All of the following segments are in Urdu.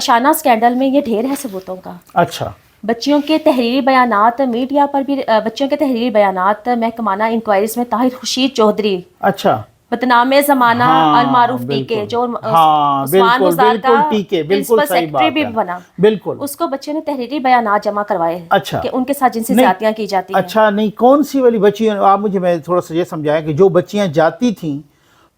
شانہ اسکینڈل میں یہ ڈھیر ہے ثبوتوں کا. اچھا. بچیوں کے تحریری بیانات میڈیا پر بھی، بچیوں کے تحریری بیانات محکمانہ انکوائریز میں طاہر خورشید چودھری، اچھا، بدنام زمانہ المعروف ٹی کے، جو عثمان مزار کا پرنسپل سیکرٹری بھی بنا، بالکل اس کو بچوں نے تحریری بیانات جمع کروائے اچھا کہ ان کے ساتھ جنسی زیادتیاں کی جاتی ہیں. اچھا نہیں، کون سی والی بچیاں؟ آپ مجھے میں تھوڑا سا یہ سمجھائیں کہ جو بچیاں جاتی تھیں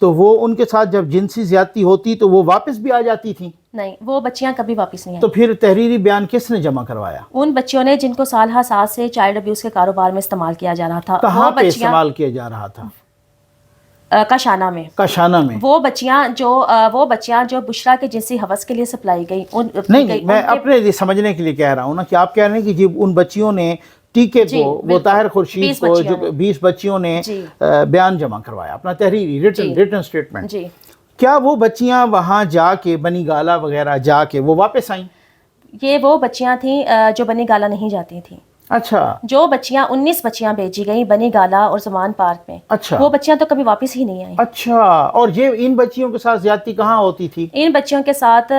تو وہ ان کے ساتھ جب جنسی زیادتی ہوتی تو وہ واپس بھی آ جاتی تھیں؟ نہیں، وہ بچیاں کبھی واپس نہیں آئیں. تو پھر تحریری بیان کس نے جمع کروایا؟ ان بچیوں نے جن کو سالہ سال سے چائلڈ ابیوز کے کاروبار میں استعمال کیا جا رہا تھا. کہاں پہ استعمال کیا جا رہا تھا؟ کاشانہ میں. کاشانہ میں. وہ بچیاں جو بشرا کے جنسی حوث کے لیے سپلائی گئی. نہیں، میں اپنے سمجھنے کے لیے کہہ رہا ہوں نا کہ آپ کہہ رہے ہیں کہ جب ان بچیوں نے ٹیکے کو، وہ طاہر خورشید کو، جو 20 بچیوں نے بیان جمع کروایا اپنا تحریری ریٹن سٹیٹمنٹ، کیا وہ بچیاں وہاں جا کے بنی گالہ وغیرہ جا کے وہ واپس آئیں؟ یہ وہ بچیاں تھیں جو بنی گالہ نہیں جاتی تھیں. اچھا. جو بچیاں 19 بچیاں بھیجی گئیں بنی گالہ اور زمان پارک میں، اچھا، وہ بچیاں تو کبھی واپس ہی نہیں آئیں. اچھا. اور یہ ان بچیوں کے ساتھ زیادتی کہاں ہوتی تھی؟ ان بچیوں کے ساتھ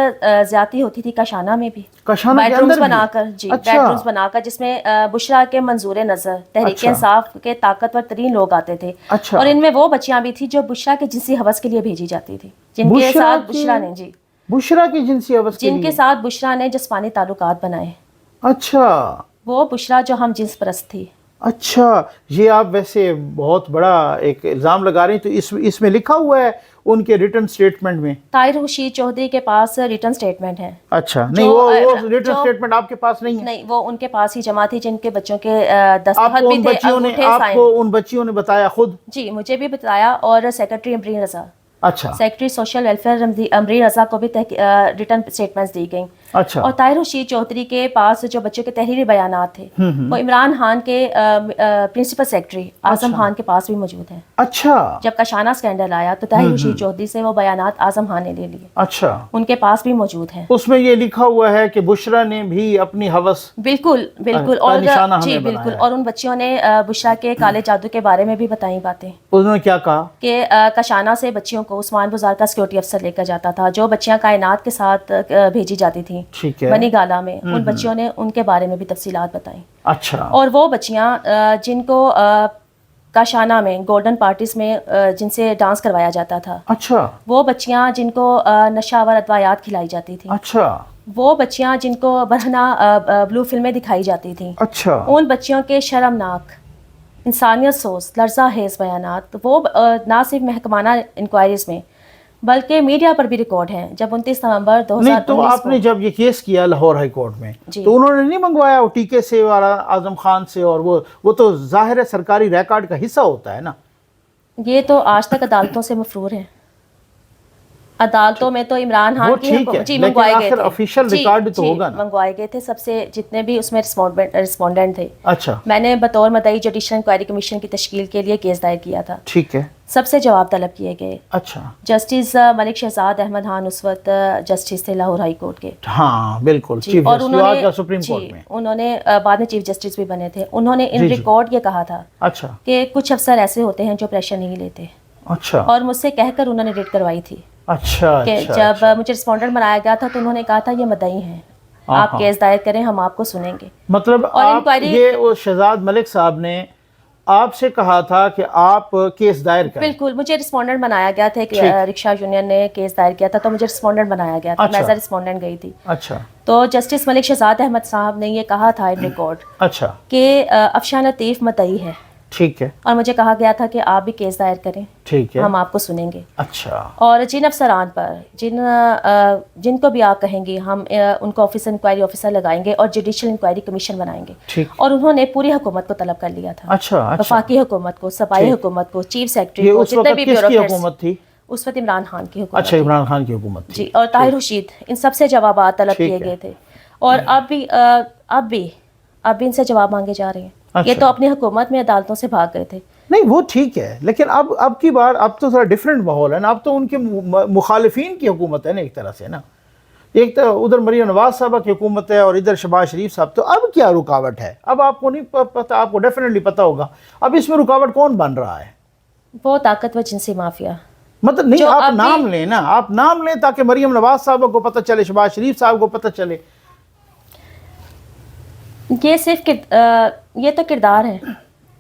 زیادتی ہوتی تھی کاشانہ میں بھی، کاشانہ کے بیڈ اندر رومز بھی؟ بنا کر. جی، بیڈ رومز بنا کر، جس میں بشرا کے منظور نظر تحریک انصاف کے طاقتور ترین لوگ آتے تھے. اچھا. اور ان میں وہ بچیاں بھی تھیں جو بشرا کے جنسی حوث کے لیے بھیجی جاتی تھی، جن کے ساتھ بشرا نے بشرا کی جنسی حوث کے لیے، جن کے ساتھ بشرا نے جسمانی تعلقات بنائے. اچھا. وہ بشرا جو ہم جنس پرست تھی. اچھا. یہ آپ ویسے بہت بڑا ایک الزام لگا رہے ہیں. تو اس میں لکھا ہوا ہے ان کے ریٹن سٹیٹمنٹ میں؟ طاہر خورشید چودھری کے پاس ریٹن سٹیٹمنٹ ہے. اچھا. نہیں، وہ ریٹن سٹیٹمنٹ آپ کے پاس نہیں ہے؟ نہیں، وہ ان کے پاس ہی جمع تھی جن کے بچوں کے دستخط بھی تھے، انگوٹھے آپ کو ان بچیوں نے بتایا خود؟ جی، مجھے بھی بتایا، اور سیکرٹری امرین رضا، اچھا، سیکرٹری سوشل ویلفیئر امرین رضا کو بھی ریٹن سٹیٹمنٹس دی گئیں. اچھا. اور طاہر خورشید چودھری کے پاس جو بچوں کے تحریری بیانات تھے وہ عمران خان کے پرنسپل سیکرٹری اعظم خان کے پاس بھی موجود ہیں. اچھا. جب کاشانہ اسکینڈل آیا تو طاہر خورشید چودھری سے وہ بیانات اعظم خان نے لے لیے. اچھا. ان کے پاس بھی موجود ہیں. اس میں یہ لکھا ہوا ہے کہ بشرا نے بھی اپنی حوث، بالکل اور جی بالکل، اور ان بچیوں نے بشرا کے کالے جادو کے بارے میں بھی بتائیں باتیں. انہوں نے کیا کہا؟ کہ کاشانہ سے بچیوں کو عثمان بازار کا سیکورٹی افسر لے کر جاتا تھا. جو بچیاں کائنات کے ساتھ بھیجی جاتی تھیں بنی گالہ میں، ان بچیوں نے ان کے بارے میں بھی تفصیلات بتائیں. اچھا. اور وہ بچیاں جن کو کاشانہ میں گولڈن پارٹیز میں جن سے ڈانس کروایا جاتا تھا، اچھا، وہ بچیاں جن کو نشہ آور ادویات کھلائی جاتی تھیں، اچھا، وہ بچیاں جن کو برہنہ بلو فلمیں دکھائی جاتی تھیں، اچھا، ان بچیوں کے شرمناک، انسانیت سوز، لرزہ خیز بیانات وہ نہ صرف محکمانہ انکوائریز میں بلکہ میڈیا پر بھی ریکارڈ ہیں. جب 29 نومبر 2019 نہیں تو آپ نے جب یہ کیس کیا لاہور ہائی کورٹ میں تو انہوں نے نہیں منگوایا وہ ٹیکے سے اور اعظم خان سے؟ اور وہ تو ظاہر ہے سرکاری ریکارڈ کا حصہ ہوتا ہے نا. یہ تو آج تک عدالتوں سے مفرور ہے. عدالتوں میں تو عمران خان کی منگوائے گئے تھے، آفیشیل ریکارڈ تو ہوگا نا، منگوائے گئے تھے سب سے جتنے بھی اس میں رسپونڈنٹ تھے. اچھا. میں نے بطور مدعی جوڈیشل انکوائری کمیشن کی تشکیل کے لیے کیس دائر کیا تھا. ٹھیک ہے. سب سے جواب طلب کیے گئے. اچھا. جسٹس ملک شہزاد احمد خان اس وقت جسٹس تھے لاہور ہائی کورٹ کے. ہاں بالکل. اور انہوں نے بعد میں چیف جسٹس بھی بنے تھے. انہوں نے ان ریکارڈ یہ کہا تھا اچھا کہ کچھ افسر ایسے ہوتے ہیں جو پریشر نہیں لیتے. اچھا. اور مجھ سے کہہ کر انہوں نے ریٹ کروائی تھی. اچھا. کہ جب مجھے رسپونڈنٹ بنایا گیا تھا تو انہوں نے کہا تھا یہ مدعی ہیں، آپ کیس دائر کریں، ہم آپ کو سنیں گے. مطلب یہ شہزاد ملک صاحب نے آپ سے کہا تھا کہ آپ کیس دائر کریں؟ بالکل. مجھے رسپونڈنٹ بنایا گیا تھا، ایک رکشہ یونین نے کیس دائر کیا تھا تو مجھے رسپونڈنٹ بنایا گیا تھا. میں ایز اے رسپونڈنٹ گئی تھی. اچھا. تو جسٹس ملک شہزاد احمد صاحب نے یہ کہا تھا ان ریکارڈ اچھا کہ افشان لطیف مدعی ہے. ٹھیک ہے. اور مجھے کہا گیا تھا کہ آپ بھی کیس دائر کریں. ٹھیک ہے. ہم آپ کو سنیں گے. اچھا. اور جن افسران پر جن کو بھی آپ کہیں گے ہم ان کو آفیسر انکوائری آفیسر لگائیں گے اور جوڈیشل انکوائری کمیشن بنائیں گے. ٹھیک. اور انہوں نے پوری حکومت کو طلب کر لیا تھا. اچھا. وفاقی حکومت کو، صوبائی حکومت کو، چیف سیکرٹری کو، جتنے بھی حکومت تھی اس وقت عمران خان کی حکومت. اچھا. عمران خان کی حکومت جی. اور طاہر خورشید، ان سب سے جوابات طلب کیے گئے تھے. اور اب بھی ان سے جواب مانگے جا رہے ہیں. یہ تو اپنی حکومت میں عدالتوں سے بھاگ گئے تھے. نہیں وہ ٹھیک ہے، لیکن اب کی بار اب تو تھوڑا ڈیفرنٹ ماحول ہے نا. اب تو ان کے مخالفین کی حکومت ہے نا ایک طرح سے نا. ایک تو ادھر مریم نواز صاحبہ کی حکومت ہے اور ادھر شہباز شریف صاحب. تو اب کیا رکاوٹ ہے؟ اب آپ کو نہیں پتہ، آپ کو ڈیفینیٹلی پتہ ہوگا اب اس میں رکاوٹ کون بن رہا ہے. وہ طاقتور جنسی مافیا مطلب نہیں آپ نام لیں نا, آپ نام لیں تاکہ مریم نواز صاحبہ کو پتہ چلے, شہباز شریف صاحب کو پتہ چلے. یہ صرف یہ تو کردار ہے.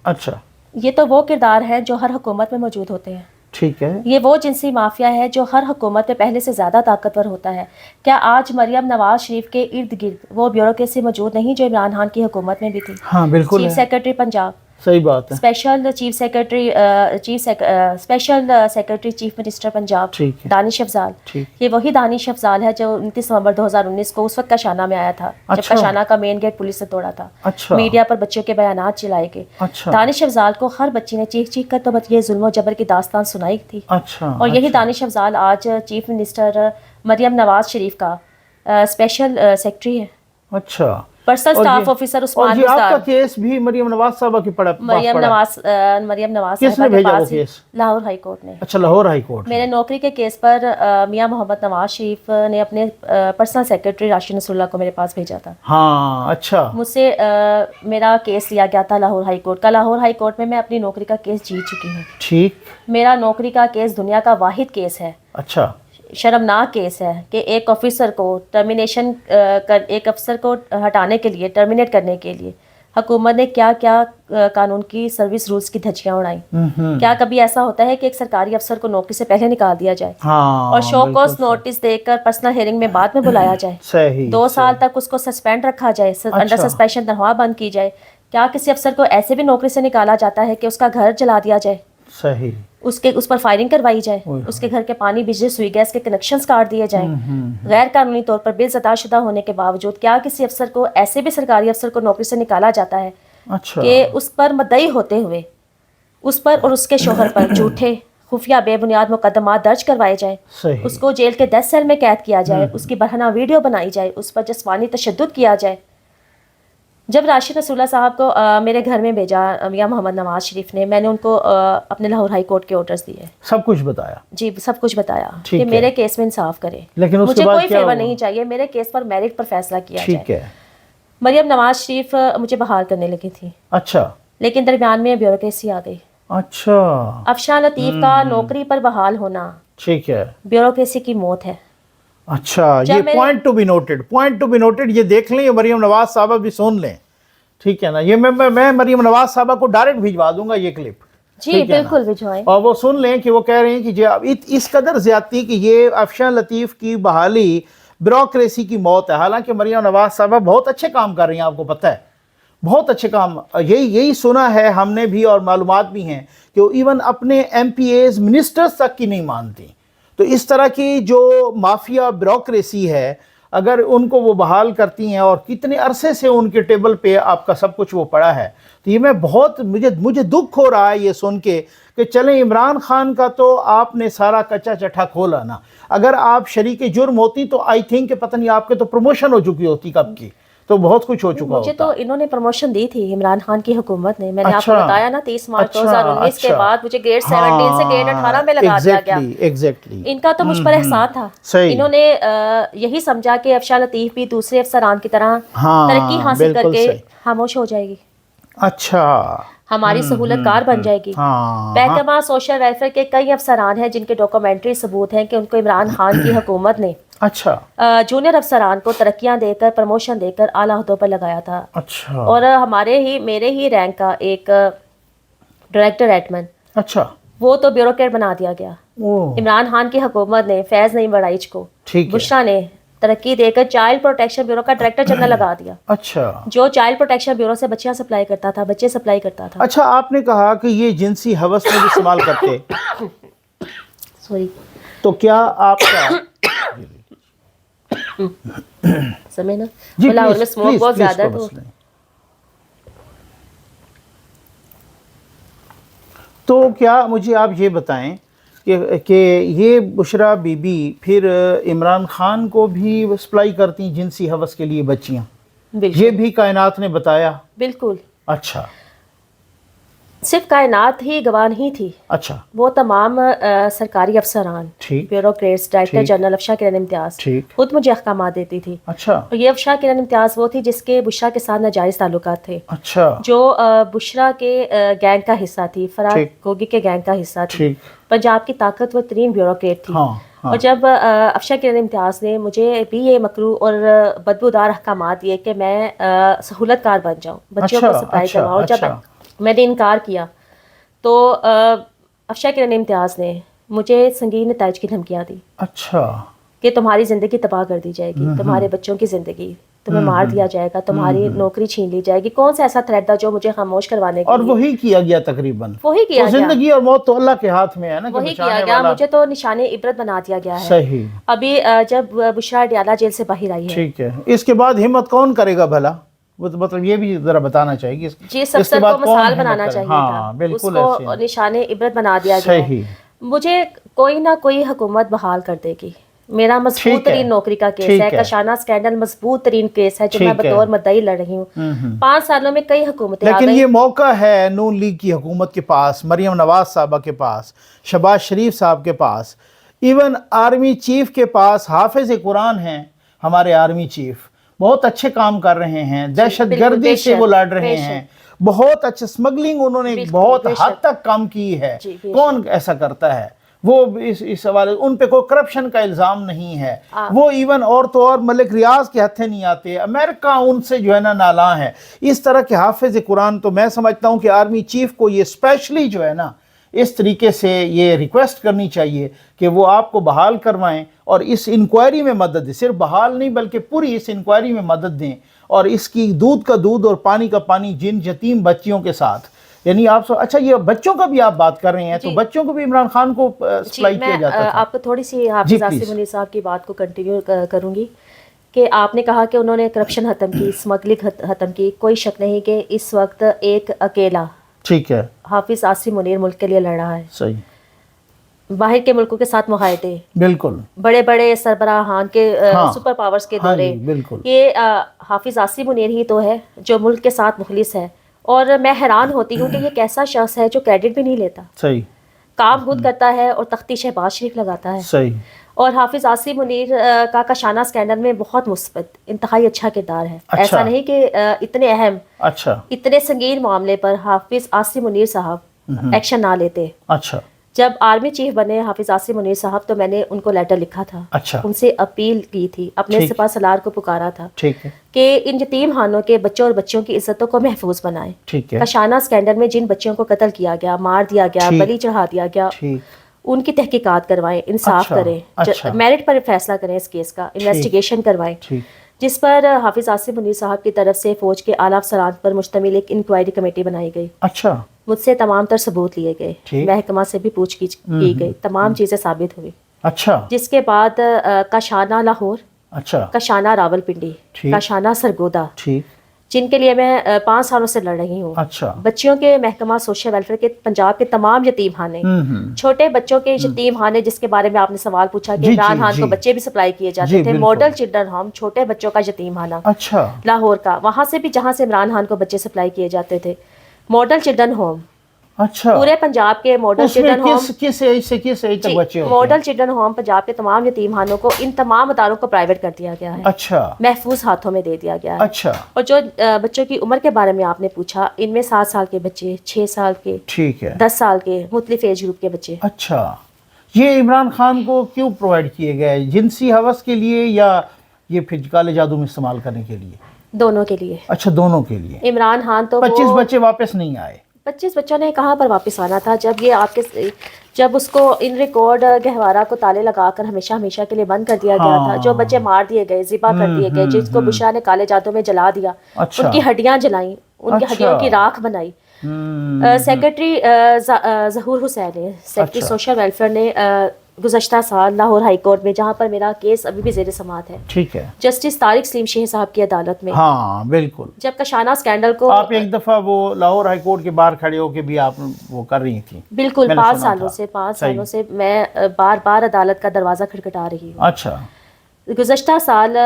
اچھا, یہ تو وہ کردار ہے جو ہر حکومت میں موجود ہوتے ہیں. ٹھیک ہے. یہ وہ جنسی مافیا ہے جو ہر حکومت میں پہلے سے زیادہ طاقتور ہوتا ہے. کیا آج مریم نواز شریف کے ارد گرد وہ بیوروکریسی موجود نہیں جو عمران خان کی حکومت میں بھی تھی؟ ہاں بالکل. چیف سیکرٹری پنجاب, صحیح بات ہے. Special secretary chief minister Punjab Danish Afzal, یہ وہی دانش افضال ہے جو 29 نومبر 2019 کو اس وقت کاشانہ میں آیا تھا جب کاشانہ کا مین گیٹ پولیس نے توڑا تھا. میڈیا پر بچوں کے بیانات چلائے گئے. دانش افضال کو ہر بچی نے چیخ چیخ کر تو یہ ظلم و جبر کی داستان سنائی تھی. اور یہی دانش افضال آج چیف منسٹر مریم نواز شریف کا اسپیشل سیکرٹری ہے. اچھا, پرسنل اسٹاف آفیسر عثمان مستار. آپ کا کیس بھی مریم نواز صاحبہ کی پڑا, مریم نواز کس نے بھیجا وہ کیس؟ لاہور ہائی کورٹ نے. اچھا, لاہور ہائی کورٹ. میرے نوکری کے کیس پر میاں محمد نواز شریف نے اپنے پرسنل سیکرٹری راشد نصر اللہ کو میرے پاس بھیجا تھا. ہاں اچھا. مجھ سے میرا کیس لیا گیا تھا لاہور ہائی کورٹ کا. لاہور ہائی کورٹ میں اپنی نوکری کا کیس جیت چکی ہوں. ٹھیک. میرا نوکری کا کیس دنیا کا واحد کیس ہے. اچھا. شرمناک کیس ہے کہ ایک افسر کو ایک افسر کو ہٹانے کے لیے, ٹرمینیٹ کرنے کے لیے حکومت نے کیا کیا قانون کی سروس رولز کی دھجیاں اڑائیں. کیا کبھی ایسا ہوتا ہے کہ ایک سرکاری افسر کو نوکری سے پہلے نکال دیا جائے اور شو کوز نوٹس دے کر پرسنل ہیئرنگ میں بعد میں بلایا جائے, 2 سال تک اس کو سسپینڈ رکھا جائے, انڈر سسپینشن تنخواہ بند کی جائے. کیا کسی افسر کو ایسے بھی نوکری سے نکالا جاتا ہے کہ اس کا گھر جلا دیا جائے, صحیح, اس پر فائرنگ کروائی جائے, اس کے گھر کے پانی, بجلی, سوئی گیس کے کنیکشنز کاٹ دیے جائیں غیر قانونی طور پر بلز ادا شدہ ہونے کے باوجود؟ کیا کسی افسر کو ایسے بھی سرکاری افسر کو نوکری سے نکالا جاتا ہے کہ اس پر مدعی ہوتے ہوئے اس پر اور اس کے شوہر پر جھوٹے خفیہ بے بنیاد مقدمات درج کروائے جائیں, اس کو جیل کے 10 سیل میں قید کیا جائے, اس کی برہنہ ویڈیو بنائی جائے, اس پر جسمانی تشدد کیا جائے. جب راشد نصر اللہ صاحب کو میرے گھر میں بھیجا میاں محمد نواز شریف نے, میں نے ان کو اپنے لاہور ہائی کورٹ کے آرڈرز دیے, سب کچھ بتایا. جی سب کچھ بتایا کہ میرے کیس میں انصاف کرے, لیکن مجھے کوئی فیور نہیں چاہیے, میرے کیس پر میرٹ پر فیصلہ کیا جائے. مریم نواز شریف مجھے بحال کرنے لگی تھی. اچھا. لیکن درمیان میں بیوروکریسی آ گئی. اچھا. افشان لطیف کا نوکری پر بحال ہونا, ٹھیک ہے, بیوروکریسی کی موت ہے. اچھا, یہ پوائنٹ ٹو بی نوٹڈ, یہ دیکھ لیں, یہ مریم نواز صاحبہ بھی سن لیں, ٹھیک ہے نا. یہ میں مریم نواز صاحبہ کو ڈائریکٹ بھیجوا دوں گا یہ کلپ. جی بالکل بھجوائیں. اور وہ سن لیں کہ وہ کہہ رہے ہیں کہ اس قدر زیادتی کہ یہ افشان لطیف کی بحالی بیوروکریسی کی موت ہے. حالانکہ مریم نواز صاحبہ بہت اچھے کام کر رہی ہیں, آپ کو پتہ ہے, بہت اچھے کام. یہی سنا ہے ہم نے بھی اور معلومات بھی ہیں کہ وہ ایون اپنے ایم پی ایز منسٹرز تک کی نہیں مانتی. تو اس طرح کی جو مافیا بیوروکریسی ہے, اگر ان کو وہ بحال کرتی ہیں, اور کتنے عرصے سے ان کے ٹیبل پہ آپ کا سب کچھ وہ پڑا ہے, تو یہ میں بہت مجھے دکھ ہو رہا ہے یہ سن کے کہ چلیں عمران خان کا تو آپ نے سارا کچا چٹھا کھولا نا. اگر آپ شریک جرم ہوتی تو آئی تھنک کہ پتہ نہیں آپ کے تو پروموشن ہو چکی ہوتی کب کی, تو بہت کچھ ہو چکا ہوتا. مجھے تو انہوں نے پروموشن دی تھی عمران خان کی حکومت نے. میں نے آپ کو بتایا نا 30 مارچ 2019 کے بعد مجھے گریڈ 17 سے گریڈ 18 میں لگا دیا گیا. ان کا تو مجھ پر احسان تھا. انہوں نے یہی سمجھا کہ افشان لطیف بھی دوسرے افسران کی طرح ترقی حاصل کر کے خاموش ہو جائے گی. اچھا, ہماری سہولت کار بن جائے گی. محکمہ سوشل ویلفیئر کے کئی افسران ہیں جن کے ڈاکومنٹری ثبوت ہیں کہ ان کو عمران خان کی حکومت نے جونیئر افسران کو ترقیاں دے کر, پروموشن دے کر اعلیٰ عہدوں پر لگایا تھا. اور میرے ہی رینک کا ایک ڈائریکٹر ایٹمن, وہ تو بیوروکریٹ بنا دیا گیا. عمران خان کی حکومت نے فیض نعیم وڑائچ کو, بشرا نے ترقی دے کر چائلڈ پروٹیکشن بیورو کا ڈائریکٹر جنرل لگا دیا. اچھا, جو چائلڈ پروٹیکشن بیورو سے بچیاں سپلائی کرتا تھا, بچے سپلائی کرتا تھا. اچھا, آپ نے کہا کہ یہ جنسی ہوس میں بھی استعمال کرتے, سوری, تو کیا آپ کا سمے نا لاہور میں اسموک بہت زیادہ ہے, تو کیا مجھے آپ یہ بتائیں کہ یہ بشرا بی بی پھر عمران خان کو بھی سپلائی کرتی جنسی ہوس کے لیے بچیاں؟ یہ بھی کائنات نے بتایا. بالکل. اچھا, صرف کائنات ہی گواہ نہیں تھی. اچھا. وہ تمام سرکاری افسران, بیوروکریٹس, ڈائریکٹر جنرل افشا کرن امتیاز خود مجھے احکامات دیتی تھی. اچھا. اور یہ افشا کرن امتیاز وہ تھی جس کے بشرا کے ساتھ ناجائز تعلقات تھے. اچھا. جو بشرا کے گینگ کا حصہ تھی, فراز گوگی کے گینگ کا حصہ تھی, پنجاب کی طاقتور ترین بیوروکریٹ تھی. اور جب افشا کرن امتیاز نے مجھے بھی یہ مکروہ اور بدبودار احکامات دیے کہ میں سہولت کار بن جاؤں, بچوں کو سپلائی کرواؤں, اور جب میں نے انکار کیا تو افشا کرن امتیاز نے مجھے سنگین نتائج کی دھمکیاں دی. اچھا. کہ تمہاری زندگی تباہ کر دی جائے گی, تمہارے بچوں کی زندگی, تمہیں مار دیا جائے گا, تمہاری نوکری چھین لی جائے گی. کون سا ایسا تھریٹ تھا جو مجھے خاموش کروانے کا, اور وہی کیا گیا تقریباً, وہی کیا گیا. زندگی اور موت تو اللہ کے ہاتھ میں ہے نا, وہی کیا گیا. مجھے تو نشان عبرت بنا دیا گیا ہے. صحیح. ابھی جب بشرا ڈیالہ جیل سے باہر آئی ہے, ٹھیک ہے, اس کے بعد ہمت کون کرے گا بھلا, وہ مطلب یہ بھی ذرا بتانا چاہیے کہ جی سب سے کو مثال بنانا چاہیے تھا, اس کو نشان عبرت بنا دیا گیا. صحیح. مجھے کوئی نہ کوئی حکومت بحال کر دے گی. میرا مضبوط ترین نوکری کا کیس ہے, کاشانہ اسکینڈل مضبوط ترین کیس ہے جو میں بطور مدعی لڑ رہی ہوں. 5 سالوں میں کئی حکومتیں لیکن یہ موقع ہے نون لیگ کی حکومت کے پاس, مریم نواز صاحبہ کے پاس, شہباز شریف صاحب کے پاس, ایون آرمی چیف کے پاس حافظ قرآن ہیں. ہمارے آرمی چیف بہت اچھے کام کر رہے ہیں, دہشت گردی سے وہ لڑ رہے ہیں, بہت اچھے اسمگلنگ انہوں نے بہت حد تک کم کی ہے. کون ایسا کرتا ہے؟ وہ اس حوالے ان پہ کوئی کرپشن کا الزام نہیں ہے. وہ ایون اور تو اور ملک ریاض کے ہتھے نہیں آتے, امریکہ ان سے جو ہے نا نالاں ہے. اس طرح کے حافظ قرآن تو میں سمجھتا ہوں کہ آرمی چیف کو یہ اسپیشلی جو ہے نا اس طریقے سے یہ ریکویسٹ کرنی چاہیے کہ وہ آپ کو بحال کروائیں اور اس انکوائری میں مدد دیں. صرف بحال نہیں بلکہ پوری اس انکوائری میں مدد دیں, اور اس کی دودھ کا دودھ اور پانی کا پانی جن یتیم بچیوں کے ساتھ, یعنی آپ اچھا یہ بچوں کا بھی آپ بات کر رہے ہیں, تو بچوں کو بھی عمران خان کو سپلائی کیا جاتا تھا. آپ کو تھوڑی سی حافظ آصف منیر صاحب کی بات کو کنٹینیو کروں گی کہ آپ نے کہا کہ انہوں نے کرپشن ختم کی, اسمگلنگ ختم کی. کوئی شک نہیں کہ اس وقت ایک اکیلا ٹھیک ہے حافظ آصف منیر ملک کے لیے لڑ رہا ہے. صحیح. باہر کے ملکوں کے ساتھ معاہدے, بالکل بڑے بڑے سربراہان کے سپر پاورز کے دورے, یہ حافظ آصف منیر ہی تو ہے جو ملک کے ساتھ مخلص ہے. اور میں حیران ہوتی ہوں کہ یہ کیسا شخص ہے جو کریڈٹ بھی نہیں لیتا, صحیح کام خود کرتا ہے اور تختی شہباز شریف لگاتا ہے. صحیح. اور حافظ آصف منیر کا کاشانہ اسکینڈل میں بہت مثبت انتہائی اچھا کردار ہے. ایسا نہیں کہ اتنے اہم اتنے سنگین معاملے پر حافظ آصف منیر صاحب ایکشن نہ لیتے. اچھا. جب آرمی چیف بنے حافظ آصف منیر صاحب تو میں نے ان کو لیٹر لکھا تھا, ان سے اپیل کی تھی, اپنے سپاہ سالار کو پکارا تھا کہ ان یتیم خانوں کے بچوں اور بچیوں کی عزتوں کو محفوظ بنائیں. کاشانہ اسکینڈل میں جن بچیوں کو قتل کیا گیا, مار دیا گیا, بلی چڑھا دیا گیا, ان کی تحقیقات کروائیں, انصاف کریں, میرٹ پر فیصلہ کریں, اس کیس کا انویسٹیگیشن کروائیں, جس پر حافظ آصف منیر صاحب کی طرف سے فوج کے اعلیٰ افسران پر مشتمل ایک انکوائری کمیٹی بنائی گئی. اچھا. مجھ سے تمام تر ثبوت لیے گئے, محکمہ سے بھی پوچھ گچھ کی گئی, تمام چیزیں ثابت ہوئی. اچھا. جس کے بعد کاشانہ لاہور, کاشانہ راول پنڈی, کاشانہ سرگودا, جن کے لیے میں 5 سالوں سے لڑ رہی ہوں. بچیوں کے محکمہ سوشل ویلفیئر کے پنجاب کے تمام یتیم خانے, چھوٹے بچوں کے یتیم خانے جس کے بارے میں آپ نے سوال پوچھا کہ عمران خان کو بچے بھی سپلائی کیے جاتے تھے, ماڈل چلڈرن ہوم چھوٹے بچوں کا یتیم خانہ لاہور کا, وہاں سے بھی جہاں سے عمران خان کو بچے سپلائی کیے جاتے تھے, ماڈل چلڈرن ہوم. اچھا. پورے پنجاب کے model children home, model children home Punjab کے تمام یتیم خانوں کو, ان تمام اداروں کو پرائیویٹ کر دیا گیا ہے. اچھا. محفوظ ہاتھوں میں دے دیا گیا ہے. اچھا. اور جو بچوں کی عمر کے بارے میں آپ نے پوچھا, ان میں 7 سال کے بچے, 6 سال کے, 10 سال کے, مختلف ایج گروپ کے بچے. اچھا. یہ عمران خان کو کیوں پرووائڈ کیے گئے, جنسی ہوس کے لیے یا یہ پھر کالے جادو میں استعمال کرنے کے لیے؟ دونوں کے لیے. اچھا, دونوں کے لیے. عمران خان تو 25 بچے واپس نہیں آئے. 25 بچوں نے کہاں پر واپس آنا تھا, جب یہ آپ کے جب اس کو ان ریکارڈ گہوارہ کو تالے لگا کر ہمیشہ کے لیے بند کر دیا گیا تھا, جو بچے مار دیے گئے, ذبح کر دیے گئے, جس کو بشرا نے کالے جادو میں جلا دیا, ان کی ہڈیاں جلائیں, ان کی ہڈیوں کی راکھ بنائی. سیکرٹری ظہور حسین نے, سیکرٹری سوشل ویلفیئر نے گزشتہ سال لاہور ہائی کورٹ میں, جہاں پر میرا کیس ابھی بھی زیر سماعت ہے, ٹھیک ہے, جسٹس طارق سلیم شیخ صاحب کی عدالت میں, ہاں بالکل, جب کاشانہ اسکینڈل کو آپ ایک دفعہ وہ لاہور ہائی کورٹ کے باہر کھڑے ہو کے بھی آپ وہ کر رہی تھی. بالکل, 5 سالوں سے میں بار بار عدالت کا دروازہ کھٹکھٹا رہی ہوں. اچھا. گزشتہ سال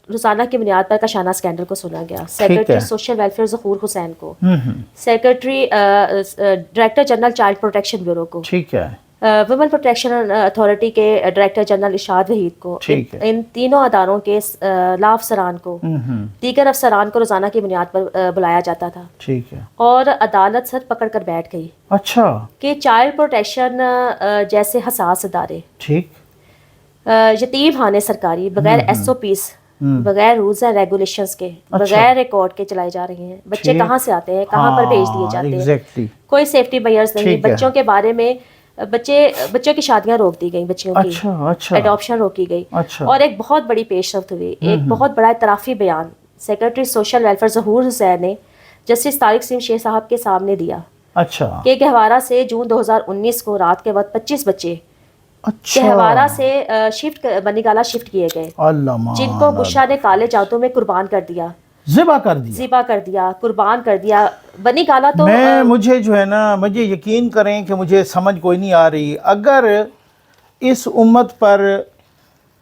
روزانہ کی بنیاد پر کاشانہ اسکینڈل کو سنا گیا. سیکرٹری سوشل ویلفیئر ظہور حسین کو, secretary director general child protection bureau کو, ٹھیک ہے, ویمن پروٹیکشن اتھارٹی کے ڈائریکٹر جنرل ارشاد وحید کو, ان تینوں اداروں کے لا افسران کو, دیگر افسران کو روزانہ کی بنیاد پر بلایا جاتا تھا. ٹھیک ہے. اور عدالت سر پکڑ کر بیٹھ گئی. اچھا. کہ چائلڈ پروٹیکشن جیسے حساس ادارے, ٹھیک, یتیم خانے سرکاری بغیر ایس او پیز, بغیر رولز اینڈ ریگولیشنز کے, بغیر ریکارڈ کے چلائے جا رہے ہیں. بچے کہاں سے آتے ہیں, کہاں پر بھیج دیے جاتے ہیں, کوئی سیفٹی میئرز نہیں. بچوں کے بارے میں بچوں کی شادیاں روک دی گئیں, بچیوں کی ایڈاپشن روکی گئی. اور ایک بہت بڑی پیش رفت ہوئی, ایک بہت بڑا اعترافی بیان سیکرٹری سوشل ویلفیئر ظہور حسین نے جسٹس طارق سنگھ شیخ صاحب کے سامنے دیا. اچھا. کہ گہوارہ سے جون 2019 کو رات کے وقت 25 بچے گہوارہ سے بنی گالہ شفٹ کیے گئے, جن کو بشرا نے کالے جادو میں قربان کر دیا, ذبح کر دیا, قربان کر دیا. بنی گالہ تو مجھے جو ہے نا, مجھے یقین کریں کہ مجھے سمجھ کوئی نہیں آ رہی, اگر اس امت پر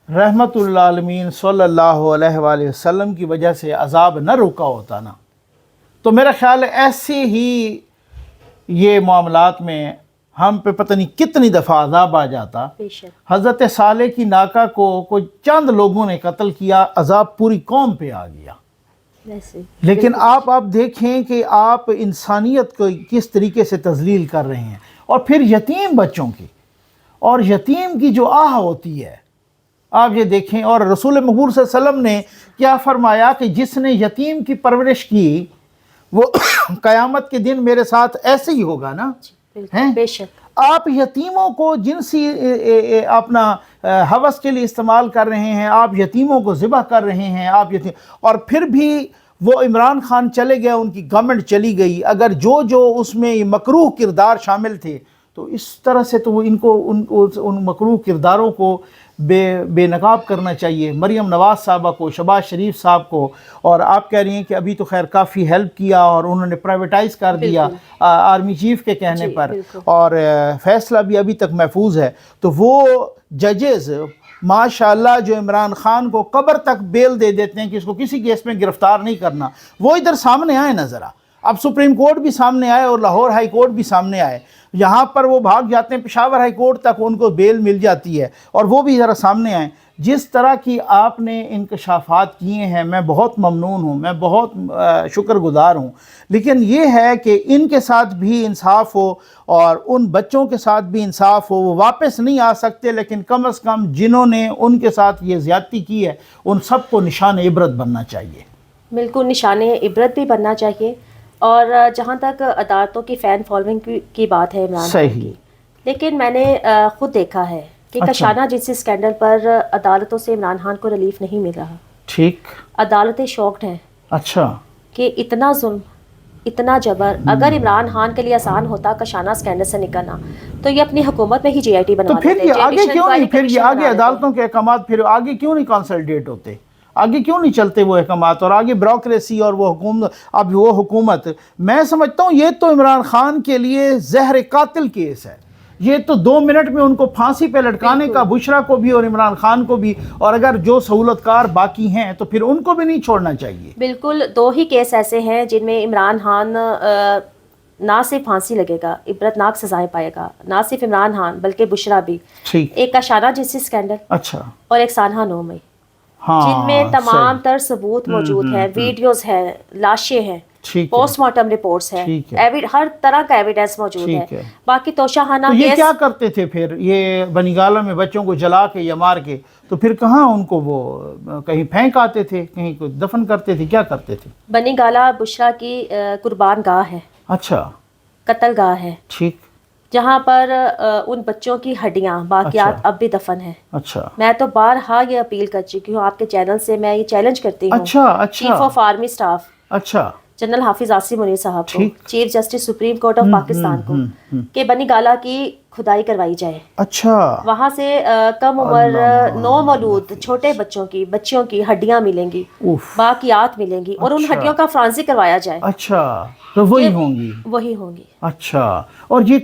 رحمت اللہ عالمین صلی اللہ علیہ وآلہ وسلم کی وجہ سے عذاب نہ رکا ہوتا نا, تو میرا خیال ہے ایسے ہی یہ معاملات میں ہم پہ پتہ نہیں کتنی دفعہ عذاب آ جاتا. حضرت صالح کی ناکہ کو کوئی چند لوگوں نے قتل کیا, عذاب پوری قوم پہ آ گیا. لیکن آپ دیکھیں کہ آپ انسانیت کو کس طریقے سے تذلیل کر رہے ہیں, اور پھر یتیم بچوں کی, اور یتیم کی جو آہ ہوتی ہے آپ یہ دیکھیں. اور رسول مقبول صلی اللہ علیہ وسلم نے کیا فرمایا کہ جس نے یتیم کی پرورش کی وہ قیامت کے دن میرے ساتھ ایسے ہی ہوگا نا. بے شک آپ یتیموں کو جنسی اپنا ہوس کے لیے استعمال کر رہے ہیں, آپ یتیموں کو ذبح کر رہے ہیں, آپ یتیم, اور پھر بھی وہ عمران خان چلے گئے, ان کی گورنمنٹ چلی گئی. اگر جو اس میں مکروہ کردار شامل تھے تو اس طرح سے تو ان کو ان مکروہ کرداروں کو بے نقاب کرنا چاہیے. مریم نواز صاحبہ کو, شہباز شریف صاحب کو, اور آپ کہہ رہی ہیں کہ ابھی تو خیر کافی ہیلپ کیا اور انہوں نے پرائیویٹائز کر دیا آرمی چیف کے کہنے پر, اور فیصلہ بھی ابھی تک محفوظ ہے. تو وہ ججز ماشاءاللہ جو عمران خان کو قبر تک بیل دے دیتے ہیں کہ اس کو کسی کیس میں گرفتار نہیں کرنا, وہ ادھر سامنے آئے نا ذرا. اب سپریم کورٹ بھی سامنے آئے اور لاہور ہائی کورٹ بھی سامنے آئے, یہاں پر وہ بھاگ جاتے ہیں, پشاور ہائی کورٹ تک ان کو بیل مل جاتی ہے, اور وہ بھی ذرا سامنے آئیں. جس طرح کی آپ نے انکشافات کیے ہیں میں بہت ممنون ہوں, میں بہت شکر گزار ہوں. لیکن یہ ہے کہ ان کے ساتھ بھی انصاف ہو اور ان بچوں کے ساتھ بھی انصاف ہو. وہ واپس نہیں آ سکتے, لیکن کم از کم جنہوں نے ان کے ساتھ یہ زیادتی کی ہے ان سب کو نشان عبرت بننا چاہیے. بالکل نشان عبرت بھی بننا چاہیے. اور جہاں تک عدالتوں کی فین فالوئنگ کی بات ہے عمران خان کی, لیکن میں نے خود دیکھا ہے کہ کاشانہ جنسی اسکینڈل پر عدالتوں سے عمران خان کو ریلیف نہیں مل رہا. ٹھیک, عدالتیں شاکڈ ہیں. اچھا, کہ اتنا ظلم, اتنا جبر. اگر عمران خان کے لیے آسان ہوتا کاشانہ اسکینڈل سے نکلنا تو یہ اپنی حکومت میں ہی جی آئی ٹی بنا دیتے. پھر یہ آگے کیوں نہیں, پھر یہ آگے عدالتوں کے احکامات پھر آگے کیوں نہیں کنسلٹیٹ ہوتے, آگے کیوں نہیں چلتے وہ احکامات, اور آگے بیوروکریسی اور وہ حکومت. اب وہ حکومت میں سمجھتا ہوں یہ تو عمران خان کے لیے زہر قاتل کیس ہے. یہ تو 2 منٹ میں ان کو پھانسی پہ لٹکانے کا, بشرا کو بھی اور عمران خان کو بھی, اور اگر جو سہولت کار باقی ہیں تو پھر ان کو بھی نہیں چھوڑنا چاہیے. بالکل 2 ہی کیس ایسے ہیں جن میں عمران خان نہ صرف پھانسی لگے گا, عبرتناک سزائیں پائے گا, نہ صرف عمران خان بلکہ بشرا بھی. ایک کاشانہ جنسی اسکینڈل, اچھا, اور ایک سانحہ 9 مئی, جن میں تمام تر ثبوت موجود ہیں, ویڈیوز ہیں, لاشیں ہیں, پوسٹ مارٹم رپورٹس ہیں, ہر طرح کا ایویڈنس موجود ہے. باقی توشاہانہ کیس, یہ کیا کرتے تھے پھر, یہ بنی گالہ میں بچوں کو جلا کے یا مار کے, تو پھر کہاں ان کو وہ کہیں پھینک آتے تھے, کہیں کو دفن کرتے تھے, کیا کرتے تھے؟ بنی گالہ بشرا کی قربان گاہ ہے. اچھا, قتل گاہ ہے. ٹھیک, جہاں پر ان بچوں کی ہڈیاں باقیات اب بھی دفن ہیں. اچھا, میں تو بارہا یہ اپیل کر چکی ہوں آپ کے چینل سے, میں یہ چیلنج کرتی ہوں chief of army staff general حافظ عاصم منیر صاحب کو, chief justice supreme court of Pakistan کو, کہ بنی گالہ کی کھدائی کروائی جائے. اچھا, وہاں سے کم عمر نو مولود چھوٹے بچوں کی ہڈیاں ملیں گی, باقیات ملیں گی, اور ان ہڈیوں کا فرانزک کروایا جائے. اچھا, تو وہی ہوں گی. وہی ہوں گی. اچھا, اور یہ